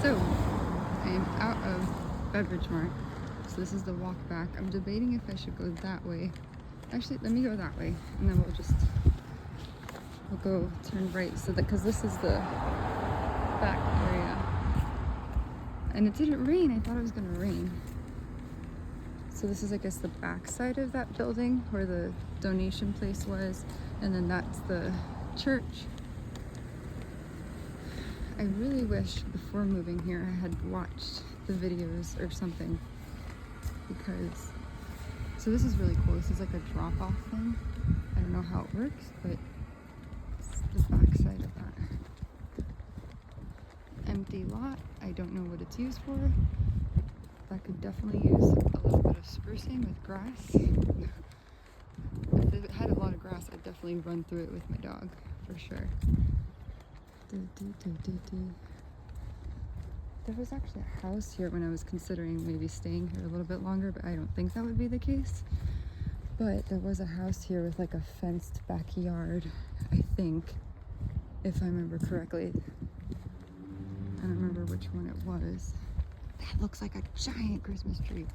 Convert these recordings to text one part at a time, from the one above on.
So, I am out of Beverage Mart. So this is the walk back. I'm debating if I should go that way. Actually, let me go that way, and then we'll go turn right. So that, because this is the back area, and it didn't rain. I thought it was gonna rain. So this is, I guess, the back side of that building where the donation place was, and then that's the church. I really wish before moving here I had watched the videos or something, because, so this is really cool. This is like a drop-off thing. I don't know how it works, but it's the back side of that. Empty lot. I don't know what it's used for. That could definitely use a little bit of sprucing with grass. If it had a lot of grass, I'd definitely run through it with my dog, for sure. There was actually a house here when I was considering maybe staying here a little bit longer, but I don't think that would be the case. But there was a house here with like a fenced backyard, I think, if I remember correctly. I don't remember which one it was. That looks like a giant Christmas tree.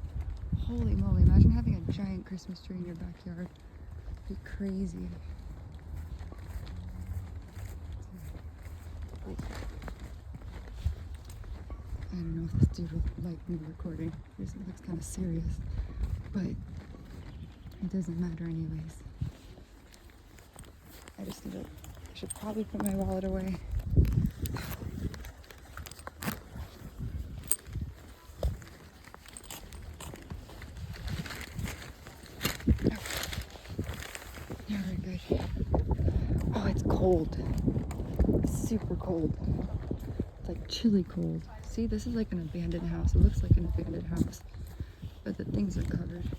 Holy moly, imagine having a giant Christmas tree in your backyard. It'd be crazy. I don't know if this dude will like me recording. This looks kind of serious, but it doesn't matter anyways. I should probably put my wallet away. Very good. Oh, it's cold. It's super cold. It's like chilly cold. See, this is like an abandoned house. It looks like an abandoned house, but the things are covered.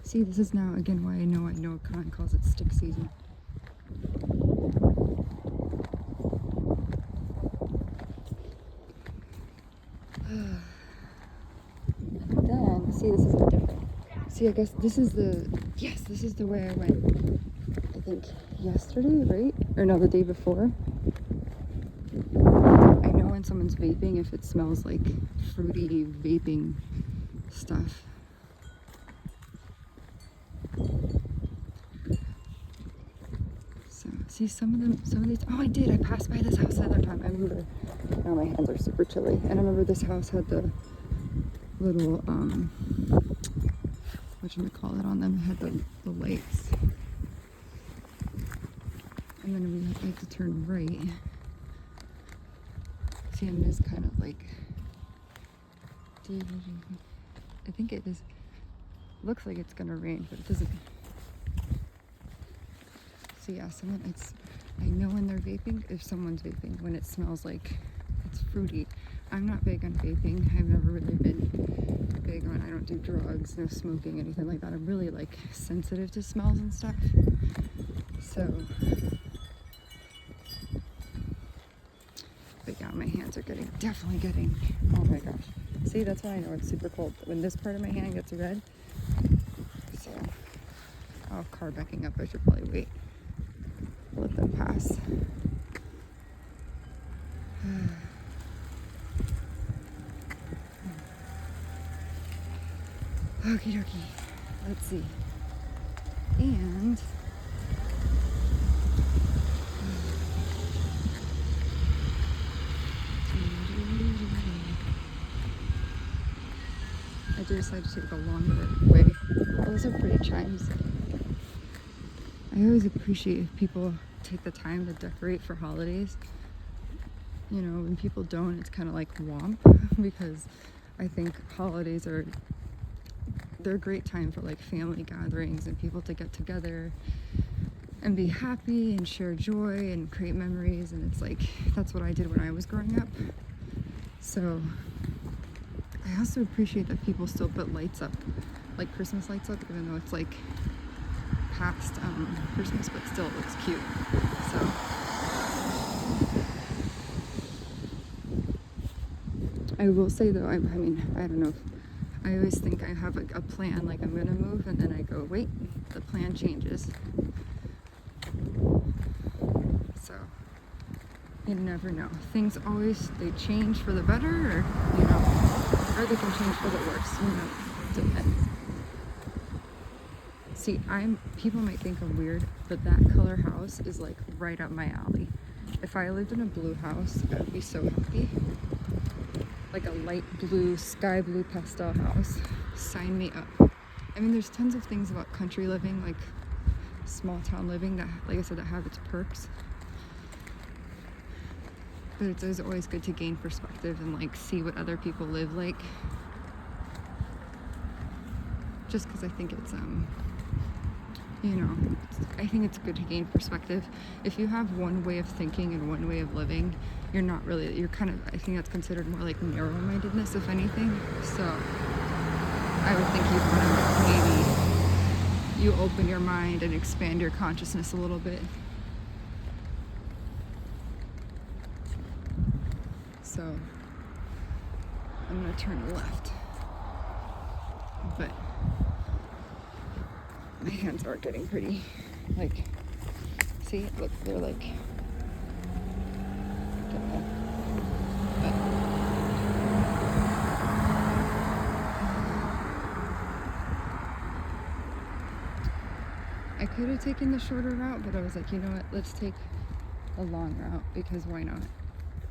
See, this is now again why I know Con calls it stick season. And then, see, this is a different. See, I guess this is the way I went. I think yesterday, right? Or no, the day before. I know when someone's vaping if it smells like fruity vaping stuff. So, see, some of these, oh, I passed by this house the other time. I remember, now my hands are super chilly. And I remember this house had the little, whatchamacallit on them, had the lights. And then we had to turn right. See, and it is kind of like, I think it is, looks like it's gonna rain, but it doesn't. So yeah, I know when they're vaping, if someone's vaping, when it smells like it's fruity. I'm not big on vaping. I've never really been big on, I don't do drugs, no smoking, anything like that. I'm really like sensitive to smells and stuff. So, but yeah, my hands are definitely getting, oh my gosh. See, that's why I know it's super cold. When this part of my hand gets red, so, oh, car backing up, I should probably wait. Let them pass. Okie dokie. Let's see. And I decided to take a longer way. Those are pretty chimes. I always appreciate if people take the time to decorate for holidays. You know, when people don't, it's kind of like womp, because I think holidays they're a great time for like family gatherings and people to get together and be happy and share joy and create memories. And it's like, that's what I did when I was growing up. So I also appreciate that people still put lights up, like Christmas lights up, even though it's like past Christmas, but still it looks cute. So I will say though, I mean, I don't know, I always think I have a plan, like I'm gonna move, and then I go, wait, the plan changes. You never know. Things always, they change for the better, or, you know, or they can change for the worse, you know, depends. See, people might think I'm weird, but that color house is like right up my alley. If I lived in a blue house, I would be so happy. Like a light blue, sky blue pastel house. Sign me up. I mean, there's tons of things about country living, like small town living, that, like I said, that have its perks. But it's always good to gain perspective and like see what other people live like. Just because I think it's you know, I think it's good to gain perspective. If you have one way of thinking and one way of living, you're kind of, I think that's considered more like narrow-mindedness, if anything. So I would think you'd want to maybe, you open your mind and expand your consciousness a little bit. So I'm gonna turn left, but my hands are getting pretty, like, see, look, they're like, I could have taken the shorter route, but I was like, you know what, let's take a long route, because why not?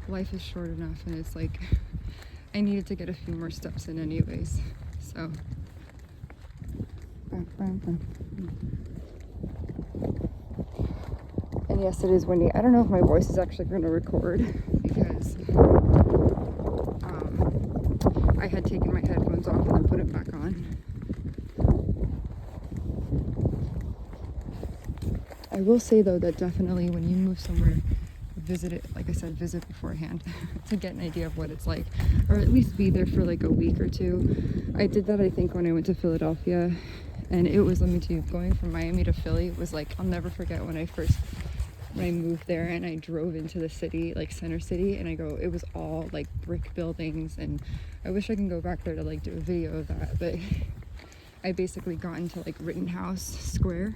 Life is short enough, and it's like, I needed to get a few more steps in anyways, so. And yes, it is windy. I don't know if my voice is actually going to record, because I had taken my headphones off and then put it back on. I will say though that definitely when you move somewhere, visit it, like I said, visit beforehand to get an idea of what it's like, or at least be there for like a week or two. I did that, I think, when I went to Philadelphia, and it was, let me tell you, going from Miami to Philly was like, I'll never forget when I moved there and I drove into the city, like Center City, and it was all like brick buildings, and I wish I can go back there to like do a video of that, but I basically got into like Rittenhouse Square,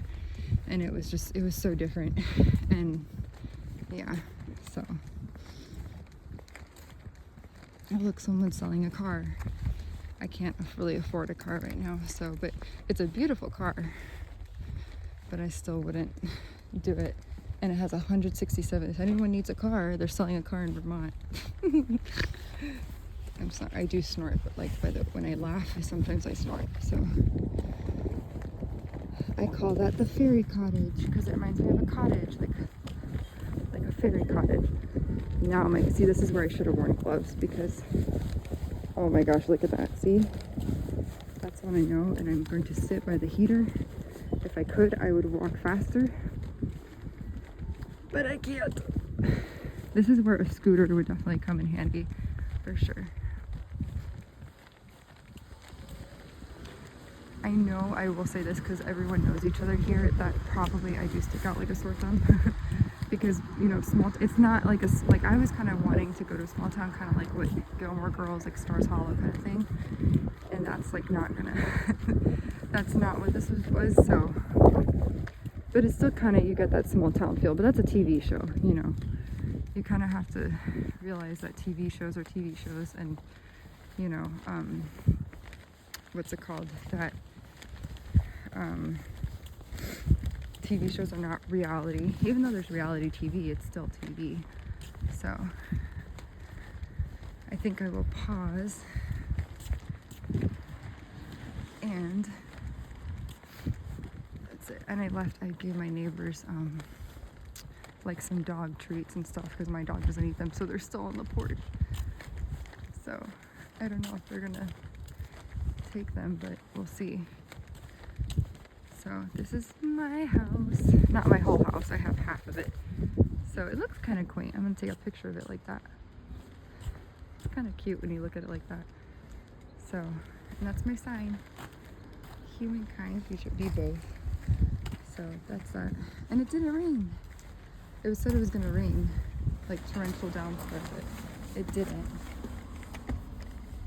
and it was so different. And yeah, so, oh look, someone's selling a car. I can't really afford a car right now, so, but it's a beautiful car, but I still wouldn't do it. And it has 167. If anyone needs a car, they're selling a car in Vermont. I'm sorry, I do snort, but like when I laugh, sometimes I snort, so. I call that the fairy cottage, because it reminds me of a cottage, like a fairy cottage. Now I'm like, see, this is where I should have worn gloves, because, oh my gosh, look at that, see? That's when I know, and I'm going to sit by the heater. If I could, I would walk faster, but I can't. This is where a scooter would definitely come in handy, for sure. I know I will say this because everyone knows each other here, that probably I do stick out like a sore thumb. Because, you know, it's not like like I was kind of wanting to go to a small town, kind of like what Gilmore Girls, like Stars Hollow kind of thing. And that's like not gonna, that's not what this was, so. But it's still kind of, you get that small town feel, but that's a TV show, you know. You kind of have to realize that TV shows are TV shows, and, you know, what's it called? That TV shows are not reality. Even though there's reality TV, it's still TV. So I think I will pause and that's it. And I gave my neighbors like some dog treats and stuff, because my dog doesn't eat them, so they're still on the porch. So I don't know if they're gonna take them, but we'll see. So this is my house. Not my whole house, I have half of it. So it looks kind of quaint. I'm gonna take a picture of it like that. It's kind of cute when you look at it like that. So, and that's my sign. Humankind, we should be both. So that's that. And it didn't rain. It said it was gonna rain, like torrential downpour, but it didn't.